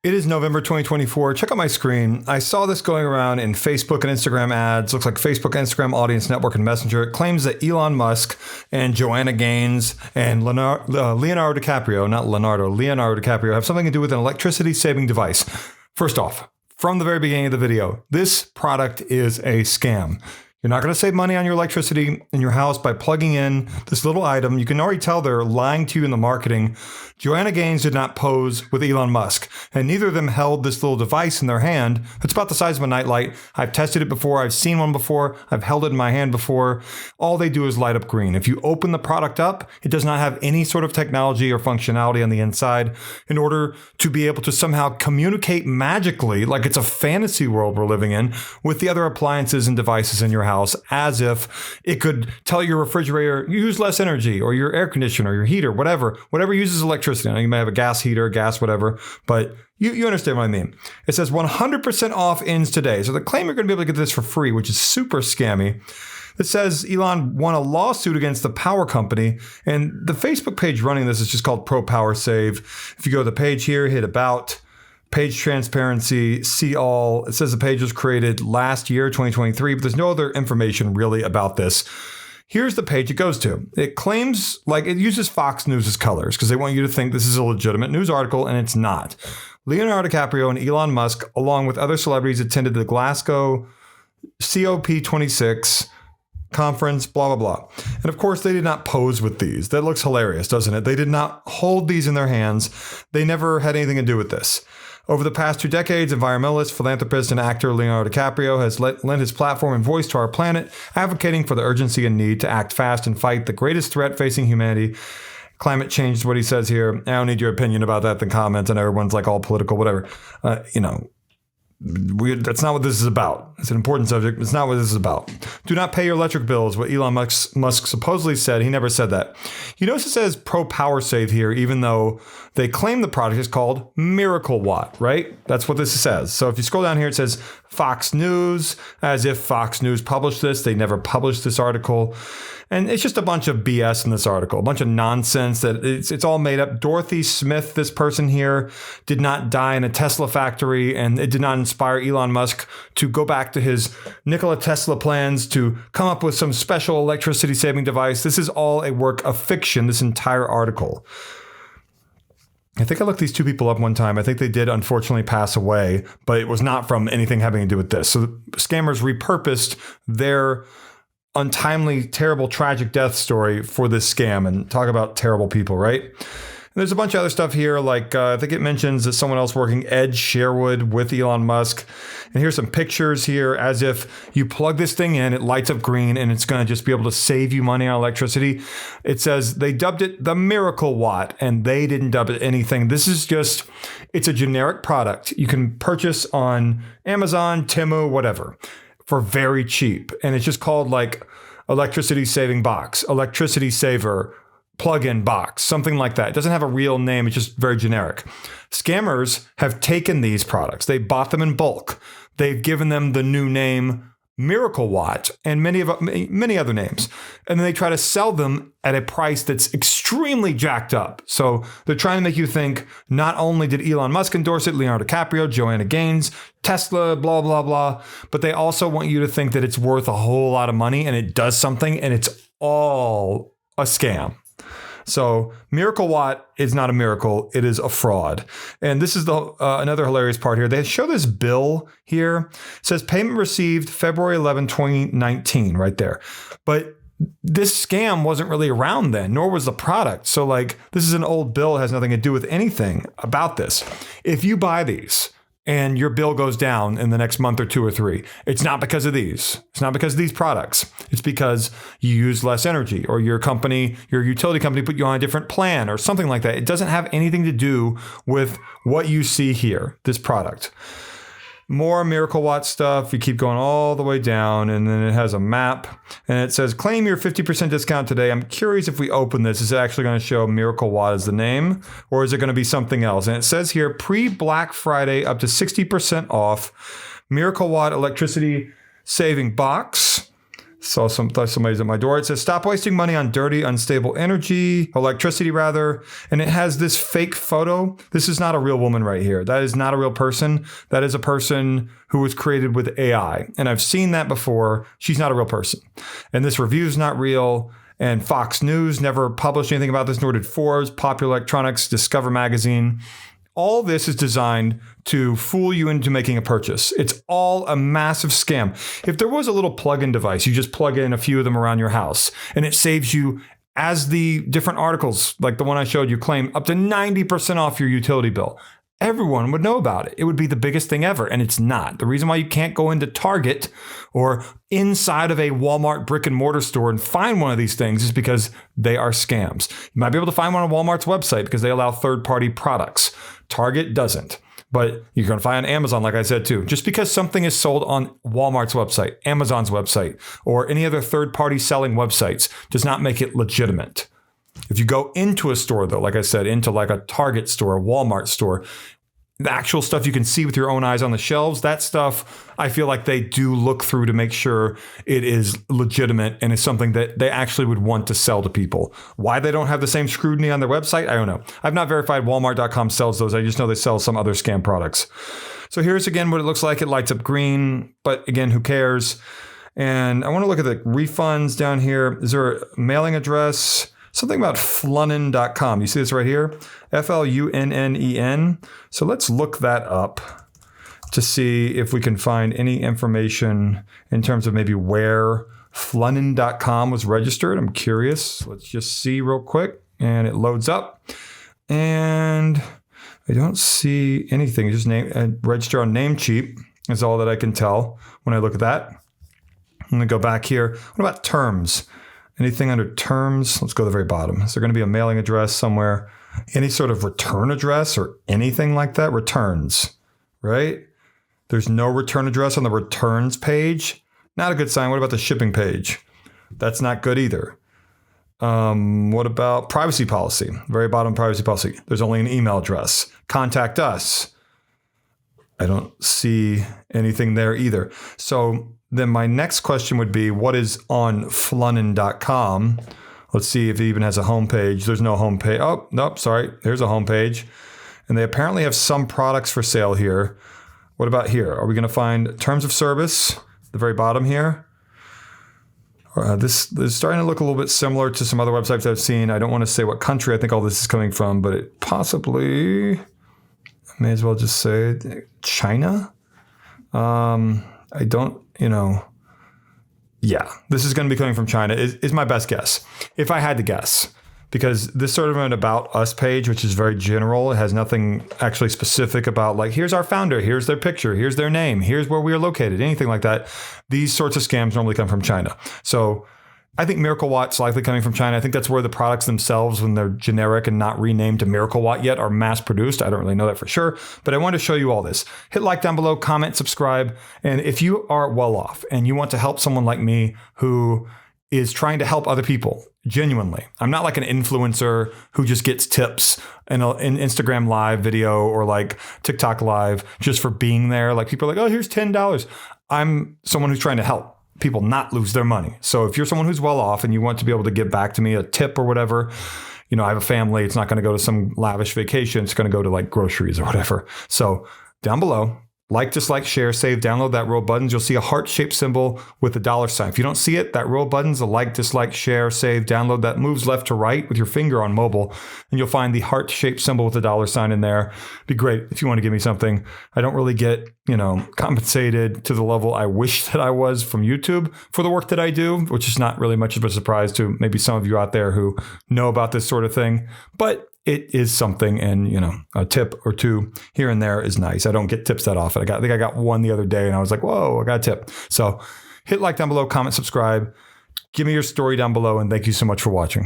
It is November 2024. Check out my screen. I saw this going around in Facebook and Instagram ads. Looks like Facebook, Instagram, Audience Network, and Messenger. It claims that Elon Musk and Joanna Gaines and Leonardo DiCaprio have something to do with an electricity-saving device. First off, from the very beginning of the video, this product is a scam. You're not going to save money on your electricity in your house by plugging in this little item. You can already tell they're lying to you in the marketing. Joanna Gaines did not pose with Elon Musk, and neither of them held this little device in their hand. It's about the size of a nightlight. I've tested it before. I've seen one before. I've held it in my hand before. All they do is light up green. If you open the product up, it does not have any sort of technology or functionality on the inside. In order to be able to somehow communicate magically, like it's a fantasy world we're living in, with the other appliances and devices in your house, as if it could tell your refrigerator, use less energy, or your air conditioner, or your heater, whatever uses electricity. Now, you may have a gas heater, gas, whatever, but you understand what I mean. It says 100% off ends today. So they claim you're going to be able to get this for free, which is super scammy. It says Elon won a lawsuit against the power company, and the Facebook page running this is just called Pro Power Save. If you go to the page here, hit About, page transparency, see all. It says the page was created last year, 2023, but there's no other information really about this. Here's the page it goes to. It claims, it uses Fox News' colors because they want you to think this is a legitimate news article, and it's not. Leonardo DiCaprio and Elon Musk, along with other celebrities, attended the Glasgow COP26 conference, blah, blah, blah. And of course, they did not pose with these. That looks hilarious, doesn't it? They did not hold these in their hands. They never had anything to do with this. Over the past 2 decades, environmentalist, philanthropist, and actor Leonardo DiCaprio has lent his platform and voice to our planet, advocating for the urgency and need to act fast and fight the greatest threat facing humanity. Climate change is what he says here. I don't need your opinion about that in the comments. I know everyone's all political, whatever. That's not what this is about. It's an important subject. It's not what this is about. Do not pay your electric bills, what Elon Musk supposedly said. He never said that. You notice it says Pro Power Save here, even though they claim the product is called Miracle Watt, right? That's what this says. So if you scroll down here, it says Fox News, as if Fox News published this. They never published this article. And it's just a bunch of BS in this article, a bunch of nonsense that it's all made up. Dorothy Smith, this person here, did not die in a Tesla factory, and it did not inspire Elon Musk to go back to his Nikola Tesla plans to come up with some special electricity saving device. This is all a work of fiction, this entire article. I think I looked these 2 people up one time. I think they did unfortunately pass away, but it was not from anything having to do with this. So the scammers repurposed their untimely, terrible, tragic death story for this scam, and talk about terrible people, right? And there's a bunch of other stuff here, I think it mentions that someone else working Ed Sherwood with Elon Musk. And here's some pictures here, as if you plug this thing in, it lights up green, and it's going to just be able to save you money on electricity. It says they dubbed it the Miracle Watt, and they didn't dub it anything. This is just, it's a generic product you can purchase on Amazon, Temu, whatever, for very cheap. And it's just called electricity saving box, electricity saver plug-in box, something like that. It doesn't have a real name. It's just very generic. Scammers have taken these products. They bought them in bulk. They've given them the new name Miracle Watt and many other names. And then they try to sell them at a price that's extremely jacked up. So they're trying to make you think not only did Elon Musk endorse it, Leonardo DiCaprio, Joanna Gaines, Tesla, blah, blah, blah, but they also want you to think that it's worth a whole lot of money and it does something, and it's all a scam. So Miracle Watt is not a miracle. It is a fraud. And this is the another hilarious part here. They show this bill here. It says payment received February 11, 2019 right there. But this scam wasn't really around then, nor was the product. So this is an old bill. It has nothing to do with anything about this. If you buy these and your bill goes down in the next month or 2 or 3, it's not because of these. It's not because of these products. It's because you use less energy, or your company, your utility company put you on a different plan or something like that. It doesn't have anything to do with what you see here, this product. More Miracle Watt stuff. You keep going all the way down, and then it has a map, and it says claim your 50% discount today. I'm curious, if we open this, is it actually going to show Miracle Watt as the name, or is it going to be something else? And it says here pre-Black Friday up to 60% off Miracle Watt electricity saving box. Saw somebody's at my door. It says, stop wasting money on dirty, unstable electricity rather. And it has this fake photo. This is not a real woman right here. That is not a real person. That is a person who was created with AI. And I've seen that before. She's not a real person. And this review is not real. And Fox News never published anything about this, nor did Forbes, Popular Electronics, Discover Magazine. All this is designed to fool you into making a purchase. It's all a massive scam. If there was a little plug-in device, you just plug in a few of them around your house, and it saves you, as the different articles, like the one I showed you, claim up to 90% off your utility bill. Everyone would know about it. It would be the biggest thing ever, and it's not. The reason why you can't go into Target or inside of a Walmart brick and mortar store and find one of these things is because they are scams. You might be able to find one on Walmart's website because they allow third-party products. Target doesn't. But you're going to find on Amazon, like I said, too. Just because something is sold on Walmart's website, Amazon's website, or any other third-party selling websites does not make it legitimate. If you go into a store, though, like I said, into like a Target store, a Walmart store, the actual stuff you can see with your own eyes on the shelves, that stuff, I feel like they do look through to make sure it is legitimate and is something that they actually would want to sell to people. Why they don't have the same scrutiny on their website, I don't know. I've not verified Walmart.com sells those. I just know they sell some other scam products. So here's again what it looks like. It lights up green, but again, who cares? And I want to look at the refunds down here. Is there a mailing address? Something about flunnen.com. You see this right here? F-L-U-N-N-E-N. So let's look that up to see if we can find any information in terms of maybe where flunnen.com was registered. I'm curious. Let's just see real quick. And it loads up. And I don't see anything. Just register on Namecheap is all that I can tell when I look at that. I'm going to go back here. What about terms? Anything under terms? Let's go to the very bottom. Is there going to be a mailing address somewhere? Any sort of return address or anything like that? Returns, right? There's no return address on the returns page. Not a good sign. What about the shipping page? That's not good either. What about privacy policy? Very bottom privacy policy. There's only an email address. Contact us. I don't see anything there either. So then my next question would be, what is on flunnen.com? Let's see if it even has a homepage. There's no homepage. Oh, nope, sorry. There's a homepage. And they apparently have some products for sale here. What about here? Are we going to find terms of service at the very bottom here? This is starting to look a little bit similar to some other websites I've seen. I don't want to say what country I think all this is coming from, but it possibly, I may as well just say China. I don't, yeah, this is going to be coming from China is my best guess. If I had to guess, because this sort of an about us page, which is very general. It has nothing actually specific about like, here's our founder, here's their picture, here's their name, here's where we are located, anything like that. These sorts of scams normally come from China. So I think Miracle Watt's likely coming from China. I think that's where the products themselves, when they're generic and not renamed to Miracle Watt yet, are mass produced. I don't really know that for sure, but I wanted to show you all this. Hit like down below, comment, subscribe. And if you are well off and you want to help someone like me who is trying to help other people, genuinely. I'm not like an influencer who just gets tips in an Instagram live video or like TikTok live just for being there. Like people are like, oh, here's $10. I'm someone who's trying to help people not lose their money. So if you're someone who's well off and you want to be able to give back to me a tip or whatever, I have a family. It's not going to go to some lavish vacation. It's going to go to like groceries or whatever. So down below, like, dislike, share, save, download that row buttons. You'll see a heart-shaped symbol with the $sign. If you don't see it, that row button's the like, dislike, share, save, download. That moves left to right with your finger on mobile. And you'll find the heart-shaped symbol with the $sign in there. It'd be great if you want to give me something. I don't really get, compensated to the level I wish that I was from YouTube for the work that I do, which is not really much of a surprise to maybe some of you out there who know about this sort of thing. But it is something, and a tip or two here and there is nice. I don't get tips that often. I think I got one the other day and I was like, whoa, I got a tip. So hit like down below, comment, subscribe, give me your story down below, and thank you so much for watching.